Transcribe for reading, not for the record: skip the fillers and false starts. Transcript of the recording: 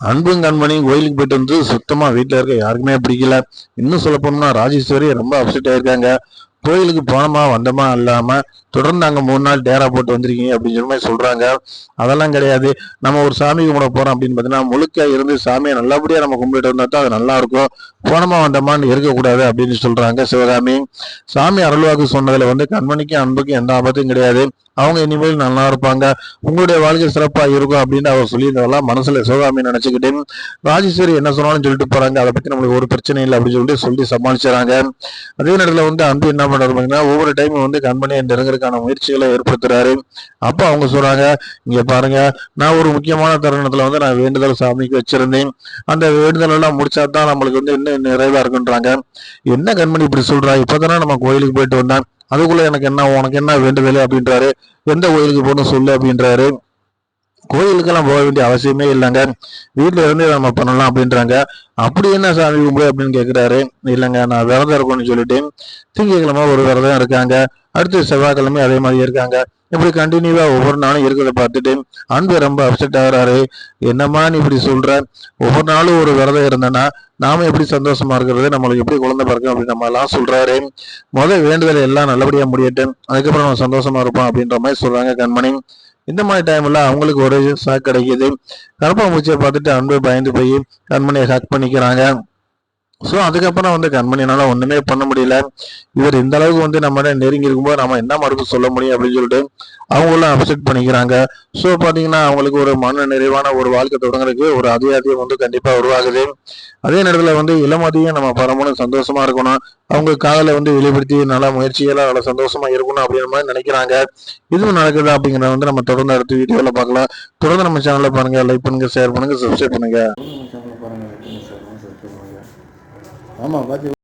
அன்பும் கண்மணியும் கோயிலுக்கு போயிட்டு வந்து சுத்தமா வீட்டுல இருக்க யாருக்குமே பிடிக்கல. இன்னும் சொல்ல போனோம்னா ராஜேஸ்வரி ரொம்ப அப்செட் ஆயிருக்காங்க. கோயிலுக்கு போனோமா வந்தோமா இல்லாம தொடர்ந்து அங்க 3 நாள் டேரா போட்டு வந்திருக்கீங்க அப்படிங்கிற மாதிரி சொல்றாங்க. அதெல்லாம் கிடையாது. நம்ம ஒரு சாமி கும்பிட போறோம் அப்படின்னு பாத்தீங்கன்னா முழுக்க இருந்து சாமியை நல்லபடியா நம்ம கும்பிட்டு வந்தா தான் அது நல்லா இருக்கும். போனோமா வந்தோமான்னு இருக்கக்கூடாது அப்படின்னு சொல்றாங்க சிவகாமி. சாமி அருள்வாக்கு சொன்னதுல கண்மணிக்கும் அன்புக்கும் எந்த ஆபத்தும் கிடையாது. அவங்க இனிமேல் நல்லா இருப்பாங்க, உங்களுடைய வாழ்க்கை சிறப்பா இருக்கும் அப்படின்னு அவர் சொல்லியிருந்ததெல்லாம் மனசுல சிவகாமி நினைச்சுக்கிட்டு ராஜேஸ்வரி என்ன சொன்னாலும் சொல்லிட்டு போறாங்க. அதை பத்தி நம்மளுக்கு ஒரு பிரச்சனை இல்லை அப்படின்னு சொல்லிட்டு சொல்லி சமாளிச்சுறாங்க. அதே நேரத்துல அன்பு என்ன பண்றாரு பாத்தீங்கன்னா ஒவ்வொரு டைம் கண்மணியை நெருங்குறதுக்கான முயற்சிகளை ஏற்படுத்துறாரு. அப்ப அவங்க சொல்றாங்க, இங்க பாருங்க, நான் ஒரு முக்கியமான தருணத்துல நான் வேண்டுதல் சாமிக்கு வச்சிருந்தேன். அந்த வேண்டுதல் எல்லாம் முடிச்சாதான் நம்மளுக்கு இன்னும் நிறைவா இருக்குன்றாங்க. என்ன கண்மணி இப்படி சொல்றா, இப்பதானே நம்ம கோயிலுக்கு போயிட்டு வந்தேன், அதுக்குள்ள எனக்கு என்ன உனக்கு என்ன வேண்டுதல் அப்படின்றாரு. எந்த கோயிலுக்கு போகணும் சொல்லு அப்படின்றாரு. கோயிலுக்கெல்லாம் போக வேண்டிய அவசியமே இல்லைங்க, வீட்டுல இருந்து நம்ம பண்ணலாம் அப்படின்றாங்க. அப்படி என்ன சாமி கும்பிடு அப்படின்னு கேட்கிறாரு. இல்லைங்க, நான் விரதம் இருக்கணும்னு சொல்லிட்டு திங்கட்கிழமை ஒரு விரதம் இருக்காங்க, அடுத்து செவ்வாய்க்கிழமை அதே மாதிரி இருக்காங்க. இப்படி கண்டினியூவா ஒவ்வொரு நாளும் இருக்கிறத பார்த்துட்டு அன்பு ரொம்ப அப்செட் ஆகிறாரு. என்னம்மா நீ இப்படி சொல்ற, ஒவ்வொரு நாளும் ஒரு விரதம் இருந்தேன்னா நாம எப்படி சந்தோஷமா இருக்கிறது, நம்மளுக்கு எப்படி குழந்தை பிறக்கும் அப்படின்னு நம்ம எல்லாம் சொல்றாரு. வேண்டுதல் எல்லாம் நல்லபடியா முடியட்டும், அதுக்கப்புறம் நம்ம சந்தோஷமா இருப்போம் அப்படின்ற மாதிரி சொல்றாங்க கண்மணி. இந்த மாதிரி டைம்ல அவங்களுக்கு ஒரு ஷாக் கிடைக்குது. கரப்பாம்பூச்சியை பார்த்துட்டு அன்பு பயந்து போய் கண்மணியை ஹக் பண்ணிக்கிறாங்க. ஸோ அதுக்கப்புறம் கண்மணினால ஒண்ணுமே பண்ண முடியல. இவர் இந்த அளவுக்கு நம்ம நெருங்கி இருக்கும்போது நம்ம என்ன மறுப்பு சொல்ல முடியும் அப்படின்னு சொல்லிட்டு அவங்களும் அப்செட் பண்ணிக்கிறாங்க. ஸோ பாத்தீங்கன்னா அவங்களுக்கு ஒரு மன நிறைவான ஒரு வாழ்க்கை தொடங்குறதுக்கு ஒரு அதிகாரியம் கண்டிப்பா உருவாகுது. அதே நேரத்துல இளமதியும் நம்ம பரமனும் சந்தோஷமா இருக்கணும், அவங்க காதலை வெளிப்படுத்தி நல்ல முயற்சிகளை நல்ல சந்தோஷமா இருக்கணும் அப்படிங்கிற மாதிரி நினைக்கிறாங்க. இதுவும் நடக்குதா அப்படிங்கிறத நம்ம தொடர்ந்து அடுத்த வீடியோல பார்க்கலாம். தொடர்ந்து நம்ம சேனலை பாருங்க, லைக் பண்ணுங்க, ஷேர் பண்ணுங்க, சப்ஸ்கிரைப் பண்ணுங்க. ஆமாம் பார்த்து